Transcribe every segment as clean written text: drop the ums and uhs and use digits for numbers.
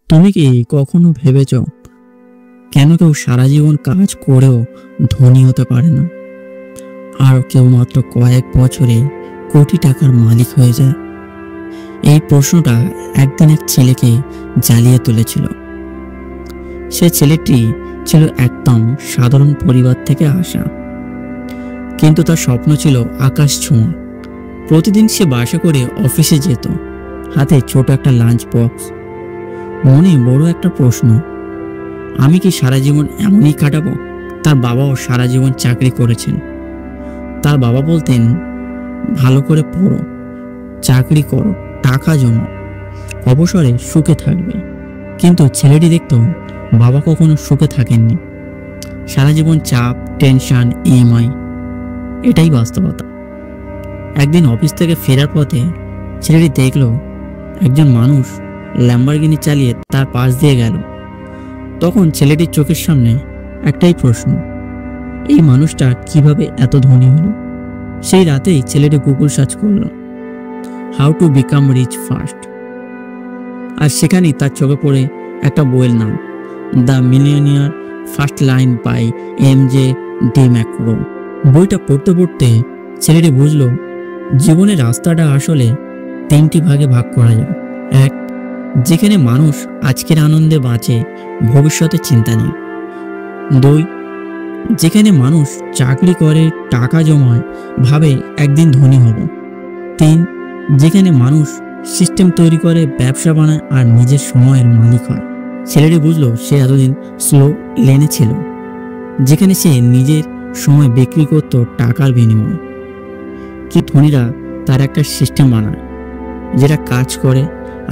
তুমি কি কখনো ভেবেছো কেন কেউ সারা জীবন কাজ করেও ধনী হতে পারে না, আর কেউ মাত্র কয়েক বছরে কোটি টাকার মালিক হয়ে যায়? এই প্রশ্নটা একদিন এক ছেলেকে জ্বালিয়ে তুলেছিল। সে ছেলেটি ছিল একদম সাধারণ পরিবার থেকে আসা, কিন্তু তার স্বপ্ন ছিল আকাশ ছোঁয়া। প্রতিদিন সে বাসে করে অফিসে যেত, হাতে ছোট একটা লাঞ্চ বক্স, মনে বড় একটা প্রশ্ন, আমি কি সারা জীবন এমনই কাটাবো? তার বাবাও সারা জীবন চাকরি করেছেন। তার বাবা বলতেন, ভালো করে পড়ো, চাকরি করো, টাকা জমা, অবসরে সুখে থাকবে। কিন্তু ছেলেটি দেখত বাবা কখনো সুখে থাকেননি। সারা জীবন চাপ, টেনশন, ইএমআই, এটাই বাস্তবতা। একদিন অফিস থেকে ফেরার পথে ছেলেটি দেখল একজন মানুষ ল্যাম্বরগিনি চালিয়ে তার পাশ দিয়ে গেল। তখন ছেলেটির চোখের সামনে একটাই প্রশ্ন, এই মানুষটা কিভাবে এত ধনী হলো? সেই রাতেই ছেলেটি গুগল সার্চ করল, how to become rich fast. আর সেখানেই তার চোখে পড়ে একটা বইয়ের নাম, the millionaire fastlane by M J. DeMarco. বইটা পড়তে পড়তে ছেলেটি বুঝল জীবনের রাস্তাটা আসলে তিনটি ভাগে ভাগ করা যায়। এক, যেখানে মানুষ আজকের আনন্দে বাঁচে, ভবিষ্যতের চিন্তা নেই। দুই, যেখানে মানুষ চাকরি করে, টাকা জমায়, ভাবে একদিন ধনী হব। তিন, যেখানে মানুষ সিস্টেম তৈরি করে, ব্যবসা বানায় আর নিজের সময়ের মালিক হয়। ছেলেটি বুঝলো সে এতদিন স্লো লেনে ছিল, যেখানে সে নিজের সময় বিক্রি করত টাকার বিনিময়ে। কি ধনীরা তার একটা সিস্টেম বানায় যেটা কাজ করে,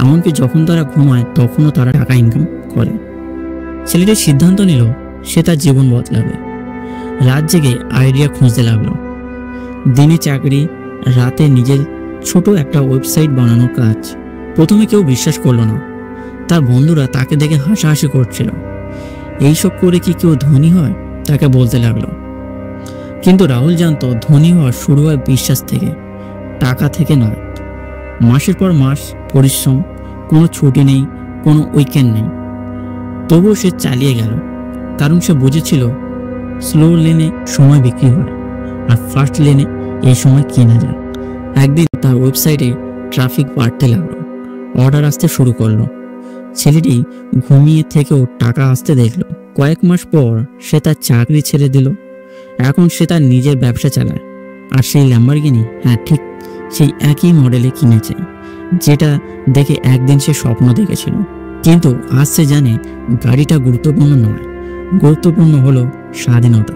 এমনকি যখন তারা ঘুমায় তখনও তারা টাকা ইনকাম করে। ছেলেটি সিদ্ধান্ত নিল সে তার জীবন বদলাবে। রাত জেগে আইডিয়া খুঁজতে লাগলো। দিনে চাকরি, রাতে নিজের ছোট একটা ওয়েবসাইট বানানোর কাজ। প্রথমে কেউ বিশ্বাস করলো না, তার বন্ধুরা তাকে দেখে হাসাহাসি করছিল। এইসব করে কি কেউ ধনী হয়, তাকে বলতে লাগলো। কিন্তু রাহুল জানতো ধনী হওয়া শুরু হয় বিশ্বাস থেকে, টাকা থেকে নয়। মাসের পর মাস পরিশ্রম, কোনো ছুটি নেই, কোনো উইকেন্ড নেই। তবুও সে চালিয়ে গেল, কারণ সে বুঝেছিল স্লো লেনে সময় বিক্রি হয় আর ফাস্ট লেনে এই সময় কেনা যায়। একদিন তার ওয়েবসাইটে ট্রাফিক বাড়তে লাগলো, অর্ডার আসতে শুরু করলো। ছেলেটি ঘুমিয়ে থেকেও টাকা আসতে দেখলো। কয়েক মাস পর সে তার চাকরি ছেড়ে দিল। এখন সে তার নিজের ব্যবসা চালায়। আর সেই ল্যাম্বরগিনি, হ্যাঁ ঠিক সেই একই মডেলে কিনেছে, যেটা দেখে একদিন সে স্বপ্ন দেখেছিল। কিন্তু আজ সে জানে গাড়িটা গুরুত্বপূর্ণ নয়, গুরুত্বপূর্ণ হলো স্বাধীনতা।